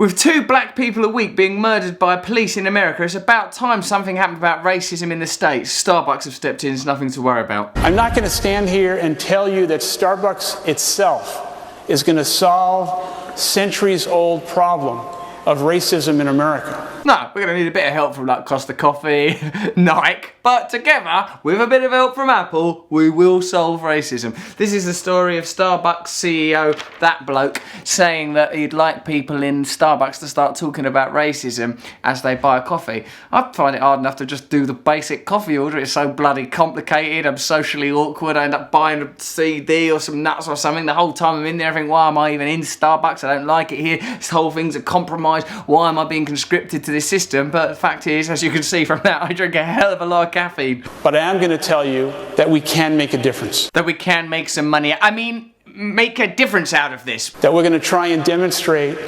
With 2 black people a week being murdered by police in America, it's about time something happened about racism in the States. Starbucks have stepped in, it's nothing to worry about. I'm not going to stand here and tell you that Starbucks itself is going to solve centuries-old problem of racism in America. No, we're going to need a bit of help from like Costa Coffee, Nike, but together, with a bit of help from Apple, we will solve racism. This is the story of Starbucks CEO, that bloke, saying that he'd like people in Starbucks to start talking about racism as they buy a coffee. I find it hard enough to just do the basic coffee order. It's so bloody complicated, I'm socially awkward, I end up buying a CD or some nuts or something. The whole time I'm in there I think, why am I even in Starbucks? I don't like it here. This whole thing's a compromise. Why am I being conscripted to this system? But the fact is, as you can see from that, I drink a hell of a lot of caffeine. But I am going to tell you that we can make a difference. That we can make some money. I mean, make a difference out of this. That we're going to try and demonstrate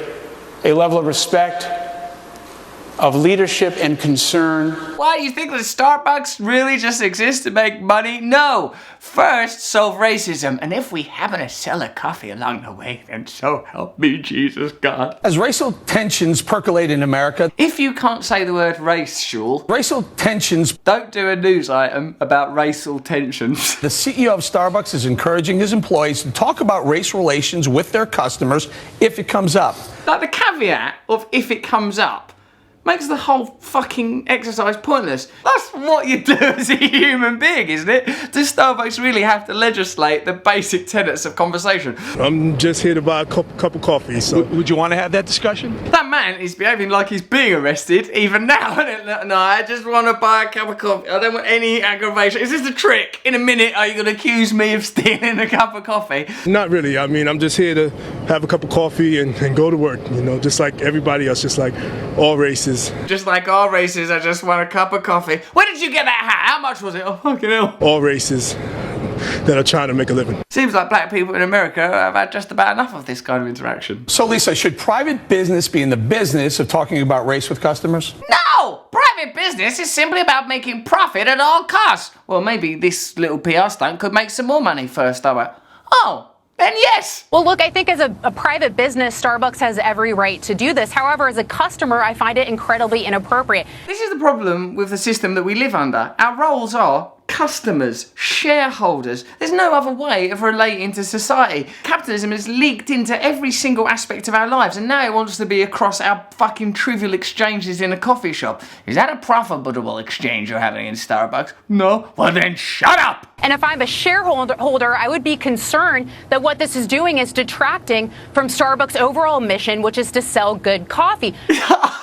a level of respect, of leadership and concern. Why do you think that Starbucks really just exists to make money? No! First, solve racism, and if we happen to sell a coffee along the way, then so help me Jesus God. As racial tensions percolate in America, if you can't say the word racial, racial tensions, don't do a news item about racial tensions. The CEO of Starbucks is encouraging his employees to talk about race relations with their customers if it comes up. Like the caveat of if it comes up makes the whole fucking exercise pointless. That's what you do as a human being, isn't it? Does Starbucks really have to legislate the basic tenets of conversation? I'm just here to buy a cup of coffee, so... Would you want to have that discussion? That man is behaving like he's being arrested, even now. No, I just want to buy a cup of coffee. I don't want any aggravation. Is this a trick? In a minute, are you going to accuse me of stealing a cup of coffee? Not really. I mean, I'm just here to have a cup of coffee and go to work, you know, just like everybody else, just like all races. Just like all races, I just want a cup of coffee. Where did you get that hat? How much was it? Oh, fucking hell. All races that are trying to make a living. Seems like black people in America have had just about enough of this kind of interaction. So, Lisa, should private business be in the business of talking about race with customers? No! Private business is simply about making profit at all costs. Well, maybe this little PR stunt could make some more money first. I went, oh. Then yes. Well, look, I think as a private business, Starbucks has every right to do this. However, as a customer, I find it incredibly inappropriate. This is the problem with the system that we live under. Our roles are customers, shareholders. There's no other way of relating to society. Capitalism has leaked into every single aspect of our lives, and now it wants to be across our fucking trivial exchanges in a coffee shop. Is that a profitable exchange you're having in Starbucks? No? Well then shut up! And if I'm a shareholder, I would be concerned that what this is doing is detracting from Starbucks' overall mission, which is to sell good coffee.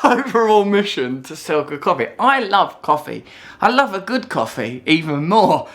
Overall mission to sell good coffee. I love coffee. I love a good coffee even more.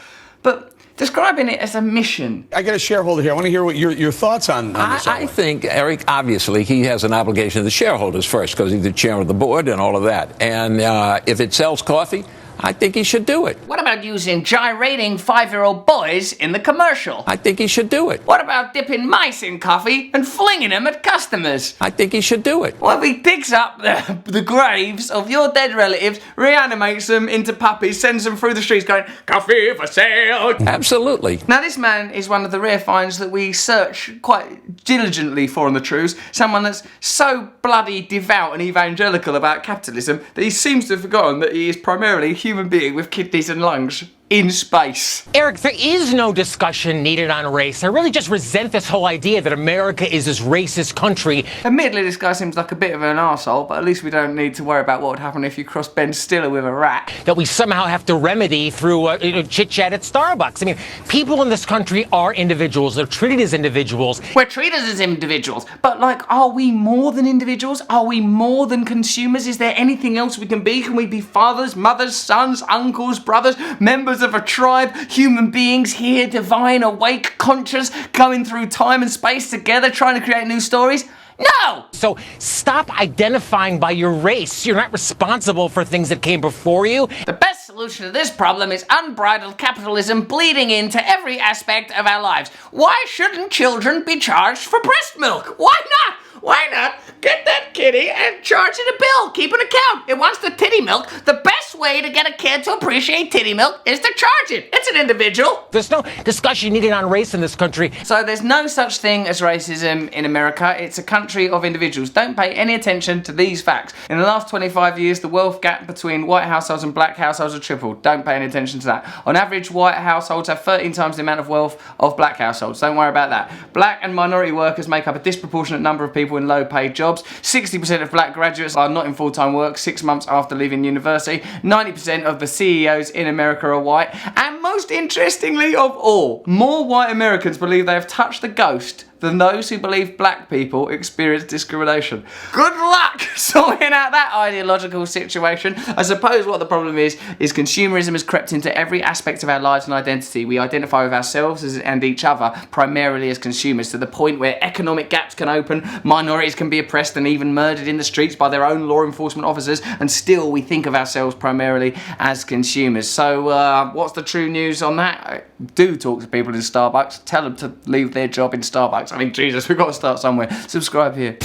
But describing it as a mission. I got a shareholder here. I want to hear what your thoughts on this. I think, Eric, obviously, he has an obligation to the shareholders first because he's the chair of the board and all of that. And if it sells coffee, I think he should do it. What about using gyrating 5-year-old boys in the commercial? I think he should do it. What about dipping mice in coffee and flinging them at customers? I think he should do it. What if he digs up the graves of your dead relatives, reanimates them into puppies, sends them through the streets going, coffee for sale? Absolutely. Now this man is one of the rare finds that we search quite diligently for on the Trews. Someone that's so bloody devout and evangelical about capitalism that he seems to have forgotten that he is primarily a human being with kidneys and lungs in space. Eric, there is no discussion needed on race. I really just resent this whole idea that America is this racist country. Admittedly, this guy seems like a bit of an arsehole, but at least we don't need to worry about what would happen if you cross Ben Stiller with a rat. That we somehow have to remedy through chit-chat at Starbucks. I mean, people in this country are individuals. They're treated as individuals. We're treated as individuals, but like, are we more than individuals? Are we more than consumers? Is there anything else we can be? Can we be fathers, mothers, sons, uncles, brothers, members of a tribe, human beings here, divine, awake, conscious, going through time and space together, trying to create new stories? No! So stop identifying by your race. You're not responsible for things that came before you. The best solution to this problem is unbridled capitalism bleeding into every aspect of our lives. Why shouldn't children be charged for breast milk? Why not? Waiter, get that kitty and charge it a bill. Keep an account. It wants the titty milk. The best way to get a kid to appreciate titty milk is to charge it. It's an individual. There's no discussion needed on race in this country. So there's no such thing as racism in America. It's a country of individuals. Don't pay any attention to these facts. In the last 25 years, the wealth gap between white households and black households has tripled. Don't pay any attention to that. On average, white households have 13 times the amount of wealth of black households. Don't worry about that. Black and minority workers make up a disproportionate number of people in low-paid jobs. 60% of black graduates are not in full-time work 6 months after leaving university. 90% of the CEOs in America are white. And most interestingly of all, more white Americans believe they have touched the ghost than those who believe black people experience discrimination. Good luck sorting out that ideological situation. I suppose what the problem is consumerism has crept into every aspect of our lives and identity. We identify with ourselves and each other primarily as consumers, to the point where economic gaps can open, minorities can be oppressed and even murdered in the streets by their own law enforcement officers, and still we think of ourselves primarily as consumers. So what's the true news on that? Do talk to people in Starbucks. Tell them to leave their job in Starbucks. I mean, Jesus, we've got to start somewhere. Subscribe here.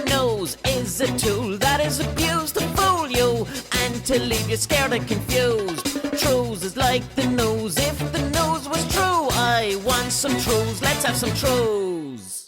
Nose is a tool that is abused to fool you and to leave you scared and confused. Trews is like the nose. If the nose was true, I want some Trews. Let's have some Trews.